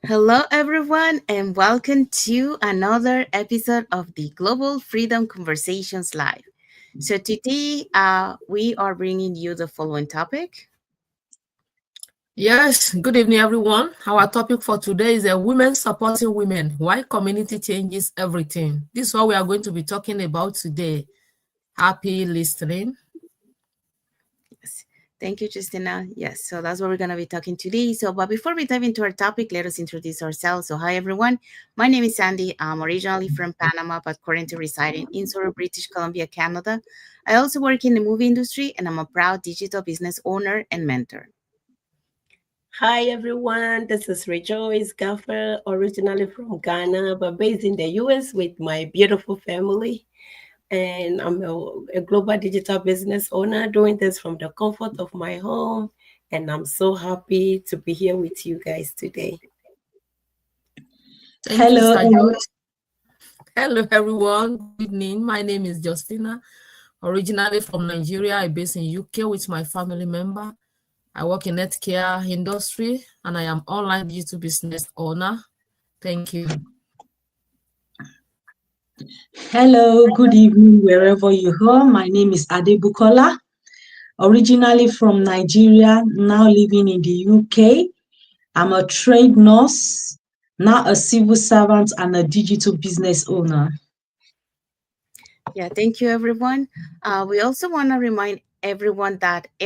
Hello, everyone, and welcome to another episode of the Global Freedom Conversations Live. So, today we are bringing you the following topic. Yes, good evening, everyone. Our topic for today is women supporting women. Why community changes everything. This is what we are going to be talking about today. Happy listening. Yes. Thank you, Justina. Yes, so that's what we're going to be talking today. So, but before we dive into our topic, let us introduce ourselves. So, hi, everyone. My name is Sandy. I'm originally from Panama, but currently residing in Surrey, British Columbia, Canada. I also work in the movie industry, and I'm a proud digital business owner and mentor. Hi everyone, this is Rejoice Gaffer, originally from Ghana but based in the US with my beautiful family. And I'm a global digital business owner doing this from the comfort of my home. And I'm so happy to be here with you guys today. Thank you, Hello, Sister Joyce. Hello, everyone. Good evening. My name is Justina. Originally from Nigeria, I based in UK with my family member. I work in healthcare industry and I am online digital business owner. Thank you. hello, good evening, wherever you are. My name is Adebukola, originally from Nigeria, now living in the UK. I'm a trained nurse, now a civil servant and a digital business owner. Yeah, thank you, everyone. We also want to remind everyone that uh,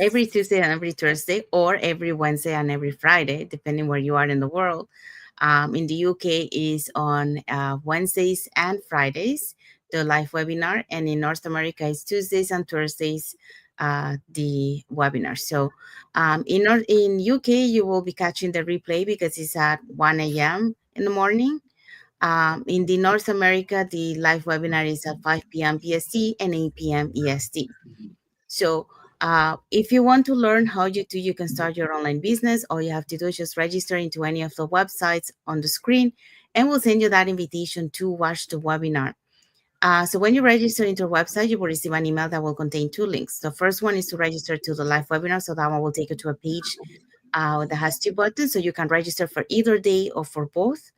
every Tuesday and every Thursday, or every Wednesday and every Friday, depending where you are in the world. In the UK is on Wednesdays and Fridays, the live webinar, and in North America is Tuesdays and Thursdays, the webinar. So in UK, you will be catching the replay because it's at 1 a.m. in the morning. In the North America, the live webinar is at 5 p.m. PST and 8 p.m. EST. So if you want to learn how you can start your online business, all you have to do is just register into any of the websites on the screen, and we'll send you that invitation to watch the webinar. So when you register into our website, you will receive an email that will contain two links. The first one is to register to the live webinar, so that one will take you to a page that has two buttons, so you can register for either day or for both.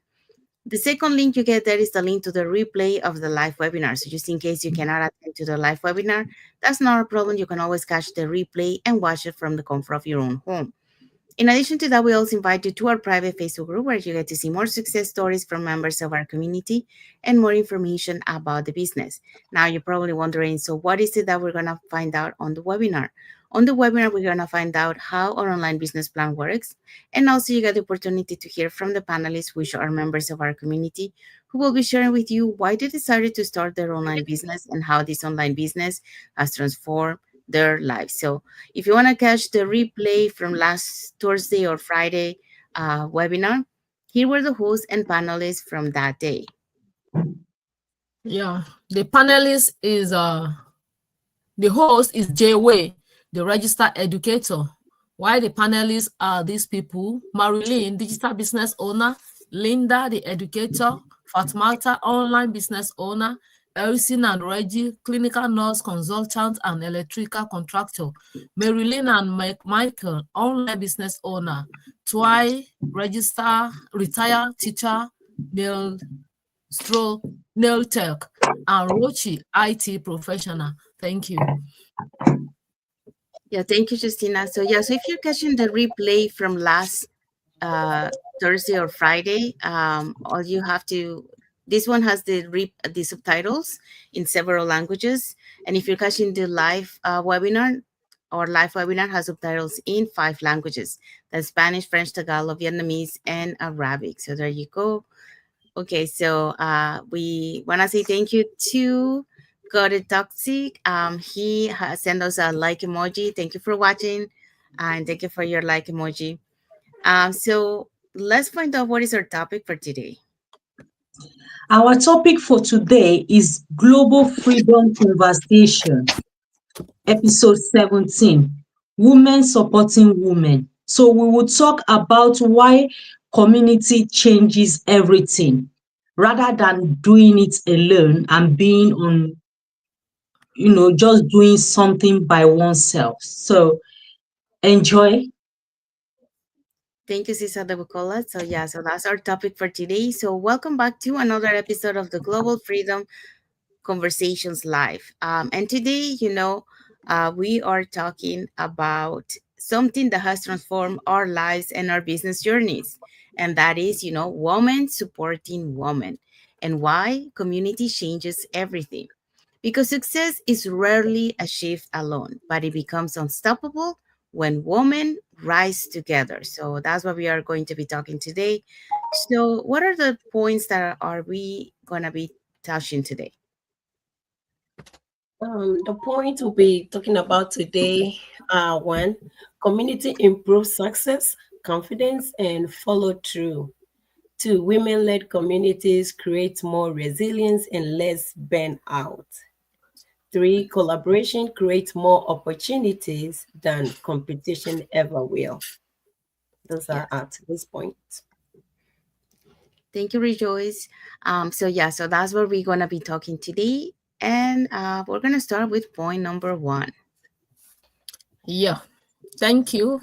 The second link you get there is the link to the replay of the live webinar. So just in case you cannot attend to the live webinar, that's not a problem. You can always catch the replay and watch it from the comfort of your own home. In addition to that, we also invite you to our private Facebook group where you get to see more success stories from members of our community and more information about the business. Now, you're probably wondering, so what is it that we're going to find out on the webinar? On the webinar, we're going to find out how our online business plan works. And also, you get the opportunity to hear from the panelists, which are members of our community, who will be sharing with you why they decided to start their online business and how this online business has transformed their lives. So, if you want to catch the replay from last Thursday or Friday webinar, here were the hosts and panelists from that day. Yeah, the panelist is the host is Jay Way, the registered educator. While the panelists are these people: Marilyn, digital business owner; Linda, the educator; Fatmata, online business owner; Elsin and Reggie, clinical nurse consultant and electrical contractor; Marilyn and Michael, online business owner; Twy, register retired teacher; Neil stroke nail tech; and Rochi, IT professional. Thank you. Yeah, thank you, Justina. So so if you're catching the replay from last uh, Thursday or Friday, all you have to this one has the subtitles in several languages, and if you're catching the live webinar, our live webinar has subtitles in 5 languages: that's Spanish, French, Tagalog, Vietnamese, and Arabic. So there you go. Okay, so we want to say thank you to Got It Toxic. He has sent us a like emoji. Thank you for watching, and thank you for your like emoji. So let's find out what is our topic for today. Our topic for today is Global Freedom Conversation, episode 17, Women Supporting Women. So we will talk about why community changes everything rather than doing it alone and being on, just doing something by oneself. So enjoy. Thank you, Cisa de Bucola. So yeah, so that's our topic for today. So welcome back to another episode of the Global Freedom Conversations Live. And today, we are talking about something that has transformed our lives and our business journeys. And that is, women supporting women and why community changes everything. Because success is rarely achieved alone, but it becomes unstoppable when women rise together. So that's what we are going to be talking today. So, what are the points that are we going to be touching today? The point we'll be talking about today are one, community improves success, confidence, and follow through. Two, women led communities create more resilience and less burnout. Three, collaboration creates more opportunities than competition ever will. Those Yeah. are at this point. Thank you, Rejoice. So that's what we're gonna be talking today, and we're gonna start with point number one. Yeah, thank you.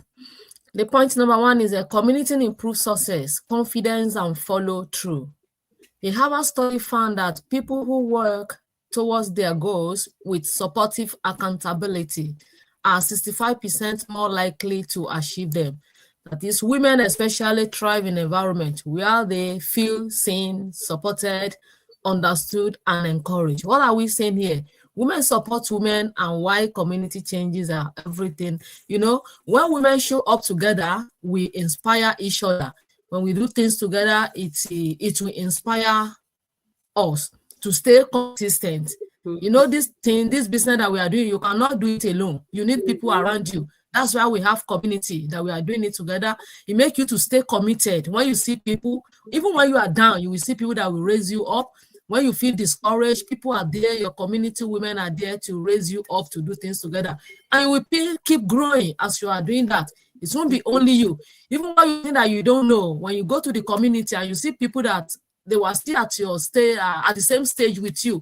The point number one is a community improves success, confidence, and follow through. A Harvard study found that people who work towards their goals with supportive accountability are 65% more likely to achieve them. That is, women especially thrive in environments where they feel seen, supported, understood, and encouraged. What are we saying here? Women support women and why community changes are everything. When women show up together, we inspire each other. When we do things together, it will inspire us to stay consistent. This thing, this business that we are doing, you cannot do it alone. You need people around you. That's why we have community, that we are doing it together. It makes you to stay committed. When you see people, even when you are down, you will see people that will raise you up. When you feel discouraged, people are there, your community women are there to raise you up to do things together. And you will keep growing as you are doing that. It won't be only you. Even when you think that you don't know, when you go to the community and you see people that they were still at your stay at the same stage with you,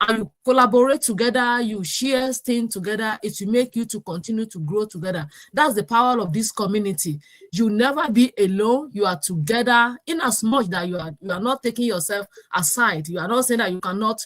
and you collaborate together, you share things together, it will make you to continue to grow together. That's the power of this community. You never be alone. You are together, in as much that you are not taking yourself aside. You are not saying that you cannot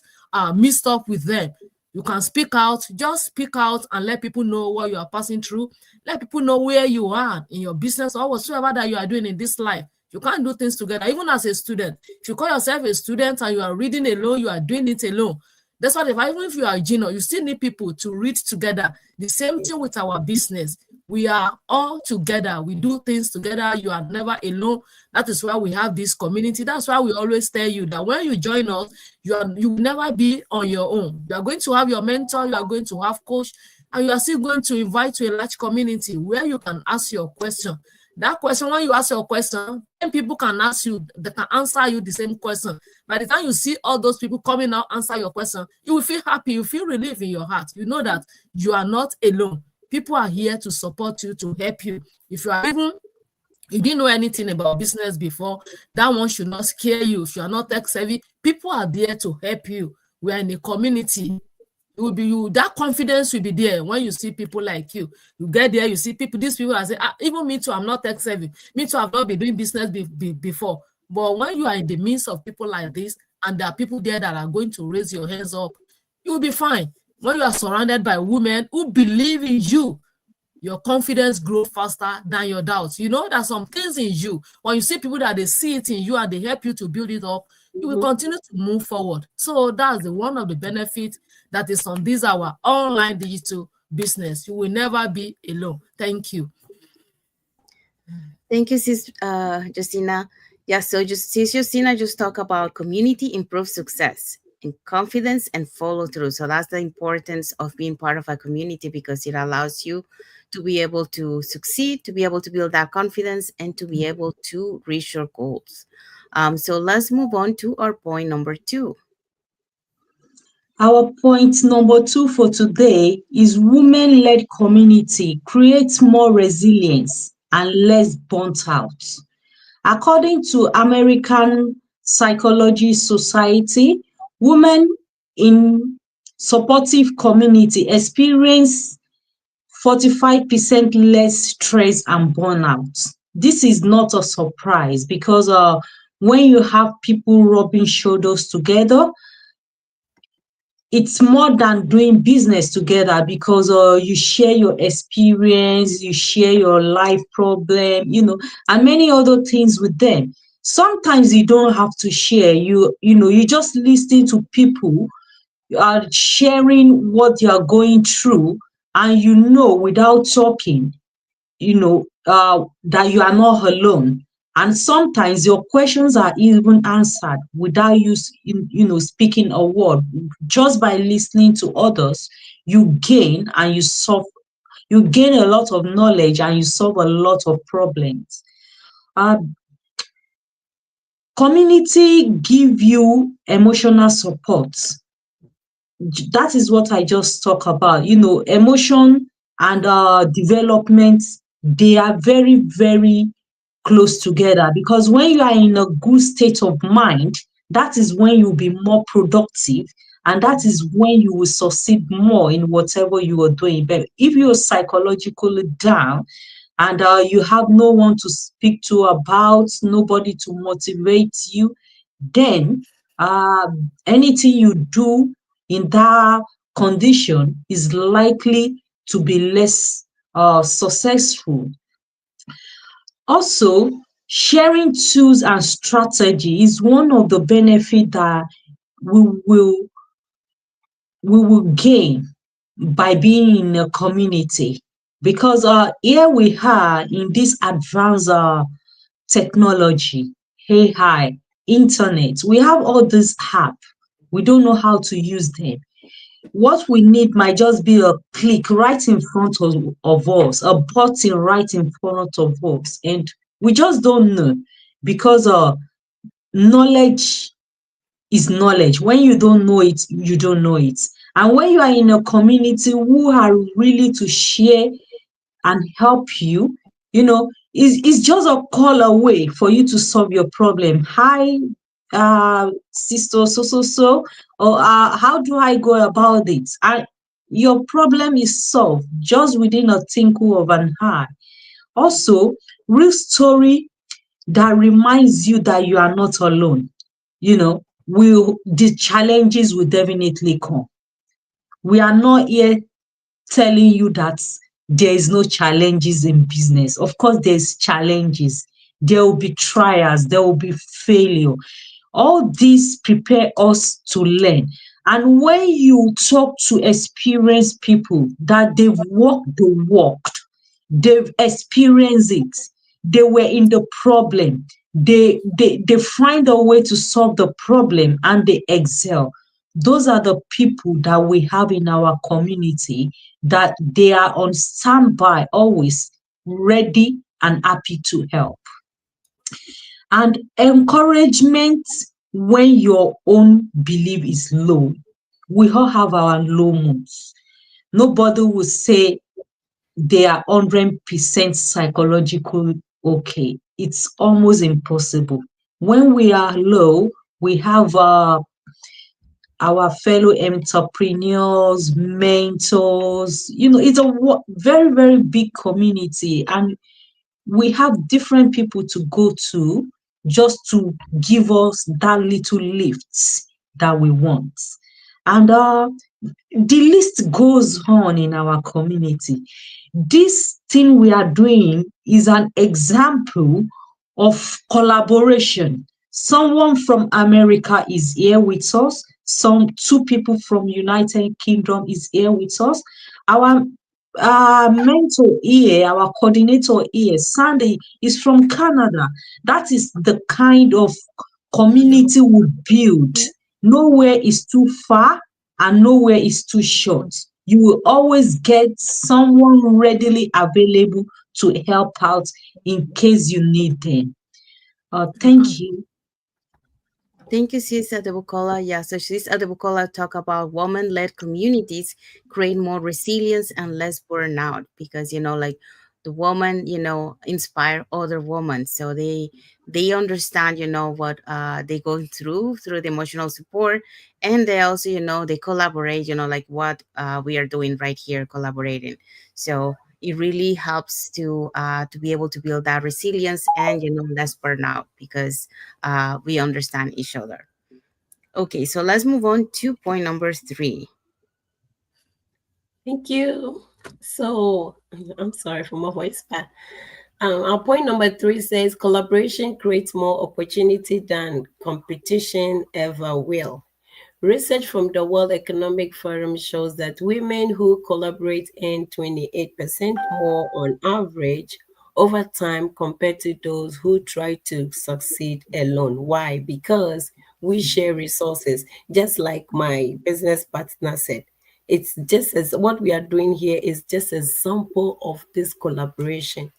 mix up with them. You can speak out, just speak out and let people know what you are passing through. Let people know where you are in your business or whatsoever that you are doing in this life. You can't do things together, even as a student. If you call yourself a student and you are reading alone, you are doing it alone. That's why even if you are a junior, you still need people to read together. The same thing with our business. We are all together. We do things together. You are never alone. That is why we have this community. That's why we always tell you that when you join us, you will never be on your own. You are going to have your mentor. You are going to have coach. And you are still going to invite to a large community where you can ask your question. That question, when you ask your question, 10 people can ask you, they can answer you the same question. By the time you see all those people coming out answer your question, you will feel happy, you feel relief in your heart. You know that you are not alone. People are here to support you, to help you. If you didn't know anything about business before, that one should not scare you. If you are not tech savvy, people are there to help you. We are in a community. It will be you, that confidence will be there when you see people like you. You get there, you see people, these people are saying, even me too, I'm not tech savvy. Me too, I've not been doing business before. But when you are in the midst of people like this, and there are people there that are going to raise your hands up, you will be fine. When you are surrounded by women who believe in you, your confidence grows faster than your doubts. You know, there's some things in you. When you see people that they see it in you and they help you to build it up, you will continue to move forward. So that's one of the benefits that is on this our online digital business. You will never be alone. Thank you. Thank you, Sis Justina. Yeah, so Sis Justina just talked about community improves success and confidence and follow through. So that's the importance of being part of a community because it allows you to be able to succeed, to be able to build that confidence, and to be able to reach your goals. So let's move on to our point number two. Our point number 2 for today is women-led community creates more resilience and less burnt out. According to American Psychology Society, women in supportive community experience 45% less stress and burnout. this is not a surprise because when you have people rubbing shoulders together, it's more than doing business together because you share your experience, you share your life problem, and many other things with them. Sometimes you don't have to share. You just listen to people sharing what they are going through, and without talking, that you are not alone. And sometimes your questions are even answered without speaking a word. Just by listening to others, you gain and you gain a lot of knowledge and you solve a lot of problems. Uh, Community give you emotional support. That is what I just talk about. Emotion and development, they are very, very close together because when you are in a good state of mind, that is when you'll be more productive, and that is when you will succeed more in whatever you are doing. But if you're psychologically down and you have no one to speak to about, nobody to motivate you, then anything you do in that condition is likely to be less successful. Also, sharing tools and strategy is one of the benefits that we will we will gain by being in a community, because here we are in this advanced technology, AI, internet. We have all this app. We don't know how to use them. What we need might just be a click right in front of us, a button right in front of us, and we just don't know because knowledge is knowledge. When you don't know it, you don't know it. And when you are in a community who are really to share and help you, it's just a call away for you to solve your problem. Hi, sister, so, or how do I go about it? Your problem is solved just within a tinkle of an eye. Also, real story that reminds you that you are not alone. The challenges will definitely come. We are not here telling you that there is no challenges in business. Of course, there's challenges. There will be trials, there will be failure. All these prepare us to learn. And when you talk to experienced people that they've walked the walk, they've experienced it, they were in the problem, they find a way to solve the problem and they excel. Those are the people that we have in our community, that they are on standby, always ready and happy to help. And encouragement when your own belief is low. We all have our low moods. Nobody will say they are 100% psychological okay. It's almost impossible. When we are low, we have our fellow entrepreneurs, mentors. It's a very, very big community, and we have different people to go to just to give us that little lift that we want. And the list goes on in our community. This thing we are doing is an example of collaboration. Someone from America is here with us. Two people from United Kingdom is here with us. Our mentor here, our coordinator here, Sandy, is from Canada. That is the kind of community we build. Nowhere is too far and nowhere is too short. You will always get someone readily available to help out in case you need them. Thank you. Thank you, Sis Adebukola. Yeah, so Sis Adebukola talk about woman-led communities create more resilience and less burnout because like the woman inspire other women, so they understand what they go through the emotional support, and they also they collaborate like what we are doing right here, collaborating. So it really helps to be able to build that resilience and less burnout because we understand each other. Okay, so let's move on to point number 3. Thank you. So I'm sorry for my voice, but our point number 3 says collaboration creates more opportunity than competition ever will. Research from the World Economic Forum shows that women who collaborate earn 28% more on average over time compared to those who try to succeed alone. Why? Because we share resources, just like my business partner said. It's just as what we are doing here is just a sample of this collaboration.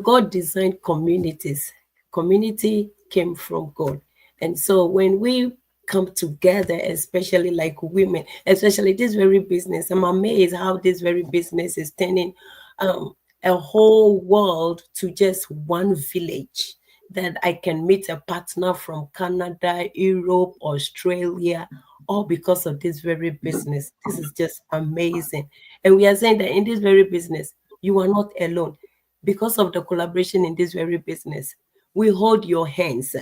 God designed communities. Community came from God. And so when we come together, especially like women, especially this very business, I'm amazed how this very business is turning um, a whole world to just one village, that I can meet a partner from Canada, Europe, Australia, all because of this very business. This is just amazing. And we are saying that in this very business, you are not alone because of the collaboration in this very business. We hold your hands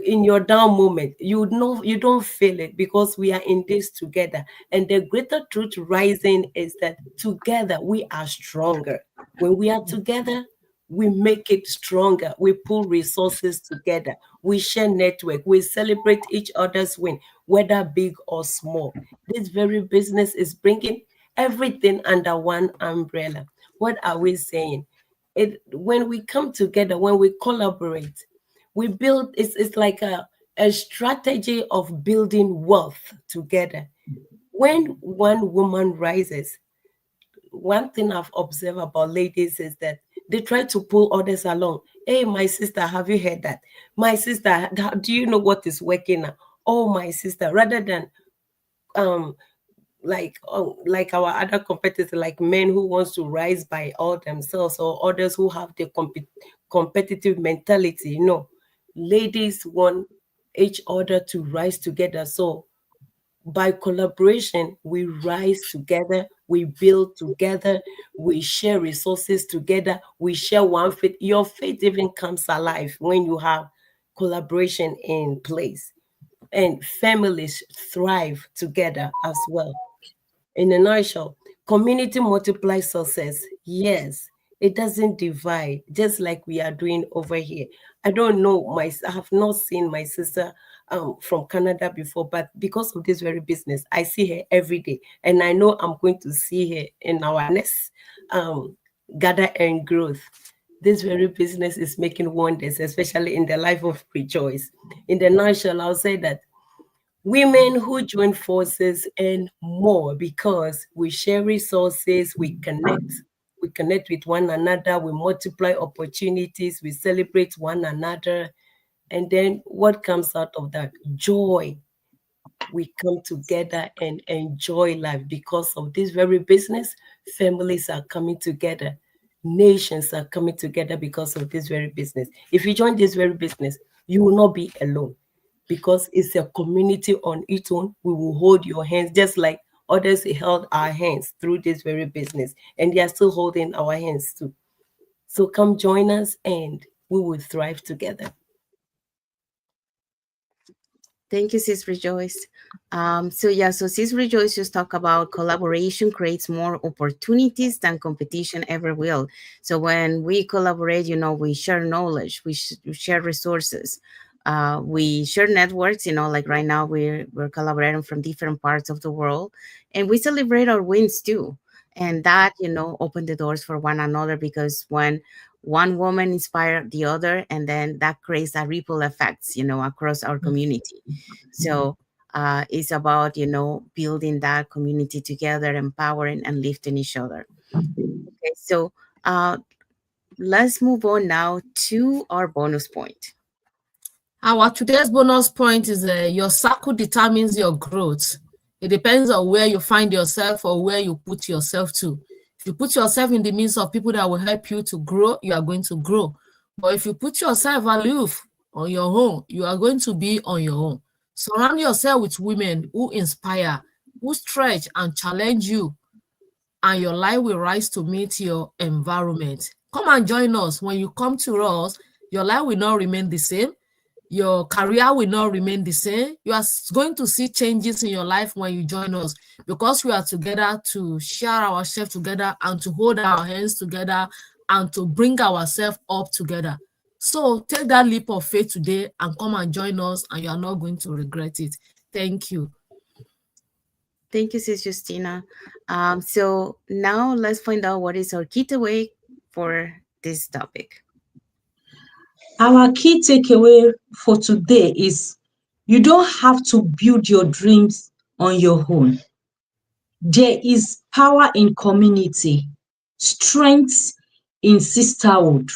in your down moment. You know, you don't feel it because we are in this together. And the greater truth rising is that together we are stronger. When we are together, we make it stronger. We pull resources together. We share network. We celebrate each other's win, whether big or small. This very business is bringing everything under one umbrella. What are we saying? When we come together, when we collaborate, we build. It's like a strategy of building wealth together. When one woman rises, one thing I've observed about ladies is that they try to pull others along. Hey, my sister, have you heard that? My sister, do you know what is working now? Oh, my sister, rather than um like our other competitors, like men who wants to rise by all themselves, or others who have the competitive mentality. Ladies want each other to rise together. So by collaboration, we rise together, we build together, we share resources together, we share one faith. Your faith even comes alive when you have collaboration in place, and families thrive together as well. In a nutshell, community multiplies success. Yes, it doesn't divide, just like we are doing over here. I don't know, I have not seen my sister from Canada before, but because of this very business, I see her every day, and I know I'm going to see her in our next um, gather and growth. This very business is making wonders, especially in the life of Rejoice. In the nutshell, I'll say that women who join forces earn more because we share resources, we connect. We connect with one another, we multiply opportunities, we celebrate one another. And then what comes out of that? Joy. We come together and enjoy life because of this very business. Families are coming together, nations are coming together because of this very business. If you join this very business, you will not be alone because it's a community on its own. We will hold your hands just like others held our hands through this very business, and they are still holding our hands too. So come join us and we will thrive together. Thank you, Sis Rejoice. So Sis Rejoice just talk about collaboration creates more opportunities than competition ever will. So when we collaborate, we share knowledge, we share resources, we share networks. Like right now we're collaborating from different parts of the world, and we celebrate our wins too. And that open the doors for one another because when one woman inspire the other, and then that creates a ripple effects across our community. So it's about building that community together, empowering and lifting each other. Okay, so uh, let's move on now to our bonus point. Our today's bonus point is your circle determines your growth. It depends on where you find yourself or where you put yourself to. If you put yourself in the midst of people that will help you to grow, you are going to grow. But if you put yourself aloof on your own, you are going to be on your own. Surround yourself with women who inspire, who stretch and challenge you, and your life will rise to meet your environment. Come and join us. When you come to us, your life will not remain the same. Your career will not remain the same. You are going to see changes in your life when you join us, because we are together to share ourselves together and to hold our hands together and to bring ourselves up together. So take that leap of faith today and come and join us, and you are not going to regret it. Thank you. Thank you, Sis Justina. So now let's find out what is our key takeaway for this topic. Our key takeaway for today is you don't have to build your dreams on your own. There is power in community, strength in sisterhood,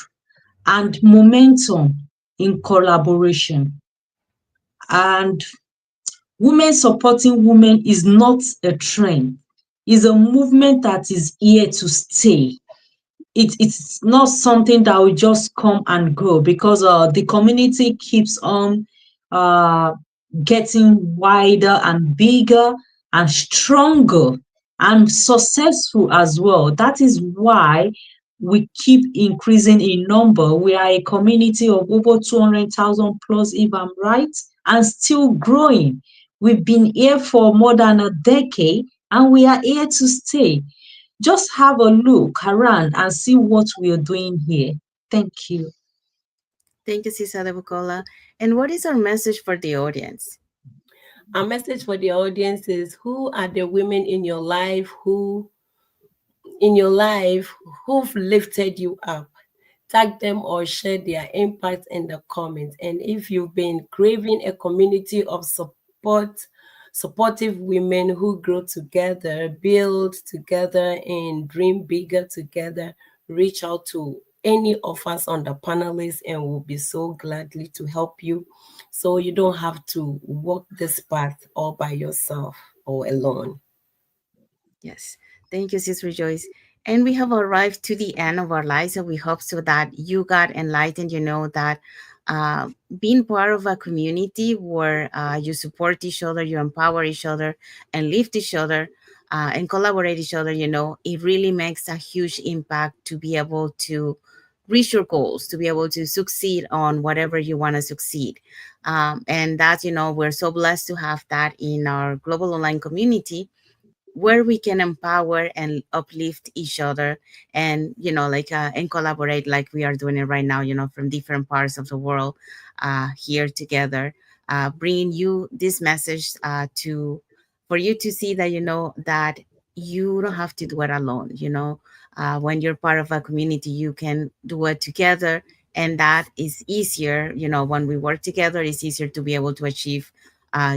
and momentum in collaboration. And women supporting women is not a trend, it's a movement that is here to stay. It's not something that will just come and go, because the community keeps on uh, getting wider and bigger and stronger and successful as well. That is why we keep increasing in number. We are a community of over 200,000 plus, if I'm right, and still growing. We've been here for more than a decade and we are here to stay. Just have a look around and see what we are doing here. Thank you. Thank you, Sis Adebukola. And what is our message for the audience? Our message for the audience is: who are the women in your life who've lifted you up? Tag them or share their impact in the comments. And if you've been craving a community of supportive women who grow together, build together, and dream bigger together, reach out to any of us on the panelists and we'll be so gladly to help you, so you don't have to walk this path all by yourself or alone. Yes. Thank you, Sis Rejoice. And we have arrived to the end of our lives. So we hope so that you got enlightened. You know that uh, being part of a community where you support each other, you empower each other, and lift each other and collaborate each other, it really makes a huge impact to be able to reach your goals, to be able to succeed on whatever you want to succeed. And that, we're so blessed to have that in our global online community where we can empower and uplift each other and and collaborate like we are doing it right now, from different parts of the world here together, bringing you this message to for you to see that that you don't have to do it alone. When you're part of a community, you can do it together, and that is easier. When we work together, it's easier to be able to achieve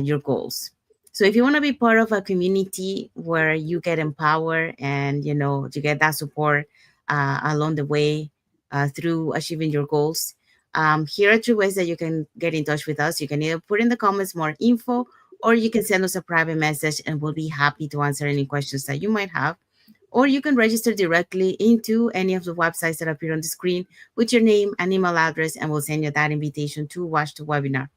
your goals. So if you want to be part of a community where you get empowered and you get that support along the way through achieving your goals, here are two ways that you can get in touch with us. You can either put in the comments more info, or you can send us a private message, and we'll be happy to answer any questions that you might have. Or you can register directly into any of the websites that appear on the screen with your name and email address, and we'll send you that invitation to watch the webinar.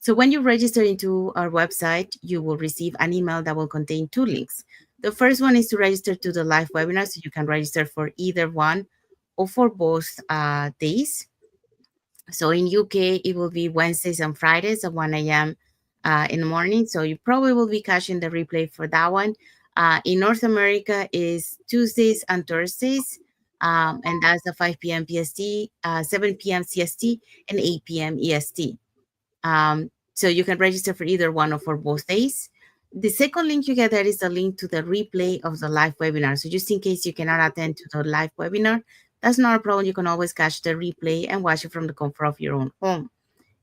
So when you register into our website, you will receive an email that will contain two links. The first one is to register to the live webinar, so you can register for either one or for both days. So in UK, it will be Wednesdays and Fridays at 1 a.m. In the morning. So you probably will be catching the replay for that one. In North America is Tuesdays and Thursdays, and that's at 5 p.m. PST, 7 p.m. CST, and 8 p.m. EST. So you can register for either one or for both days. The second link you get there is the link to the replay of the live webinar. So just in case you cannot attend to the live webinar, that's not a problem. You can always catch the replay and watch it from the comfort of your own home.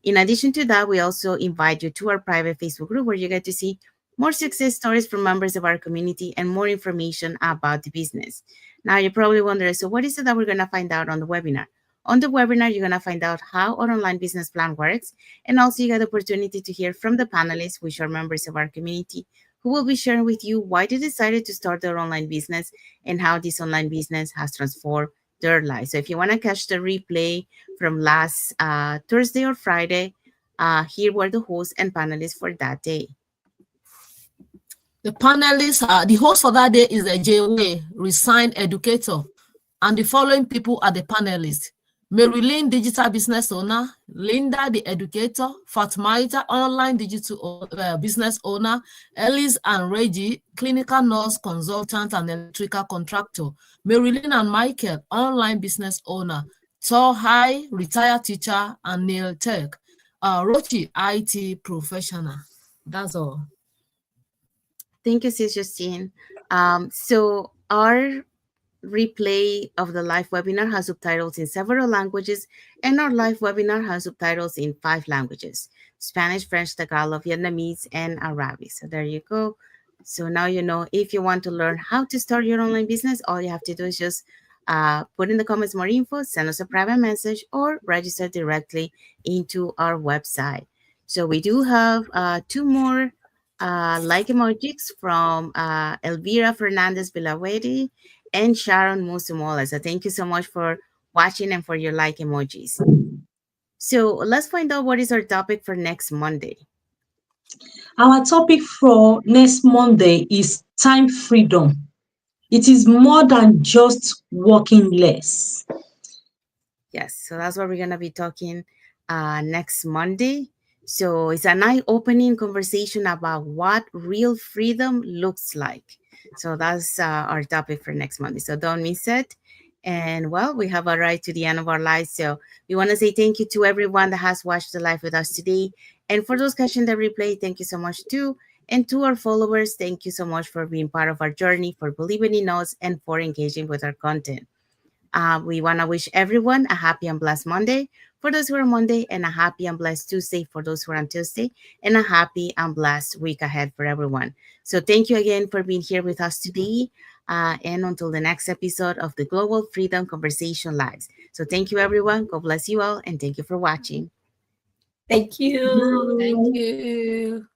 In addition to that, we also invite you to our private Facebook group where you get to see more success stories from members of our community and more information about the business. Now, you're probably wondering, so what is it that we're going to find out on the webinar? On the webinar, you're going to find out how our online business plan works, and also you get the opportunity to hear from the panelists, which are members of our community, who will be sharing with you why they decided to start their online business and how this online business has transformed their life. So if you want to catch the replay from last Thursday or Friday, here were the hosts and panelists for that day. The panelists, the host for that day is a J-Way, resigned educator, and the following people are the panelists: Marilyn, digital business owner; Linda, the educator; Fatmaita, online digital business owner; Ellis and Reggie, clinical nurse, consultant, and electrical contractor; Marilyn and Michael, online business owner; Tohai, retired teacher; and Neil Tech, Rochi, IT professional. That's all. Thank you, Sis Justine. So our replay of the live webinar has subtitles in several languages, and our live webinar has subtitles in 5 languages: Spanish, French, Tagalog, Vietnamese, and Arabic. So there you go. So now you know, if you want to learn how to start your online business, all you have to do is just put in the comments more info, send us a private message, or register directly into our website. So we do have 2 more like emojis from Elvira Fernandez Vilawedi and Sharon Musumola. So thank you so much for watching and for your like emojis. So let's find out what is our topic for next Monday. Our topic for next Monday is time freedom. It is more than just working less. Yes, so that's what we're gonna be talking next Monday. So it's an eye-opening conversation about what real freedom looks like. So that's our topic for next Monday. So don't miss it. And well, we have arrived to the end of our live. So we want to say thank you to everyone that has watched the live with us today. And for those catching the replay, thank you so much too. And to our followers, thank you so much for being part of our journey, for believing in us, and for engaging with our content. We want to wish everyone a happy and blessed Monday for those who are Monday, and a happy and blessed Tuesday for those who are on Tuesday, and a happy and blessed week ahead for everyone. So thank you again for being here with us today. And until the next episode of the Global Freedom Conversation Lives. So thank you, everyone. God bless you all, and thank you for watching. Thank you. Thank Bye. you.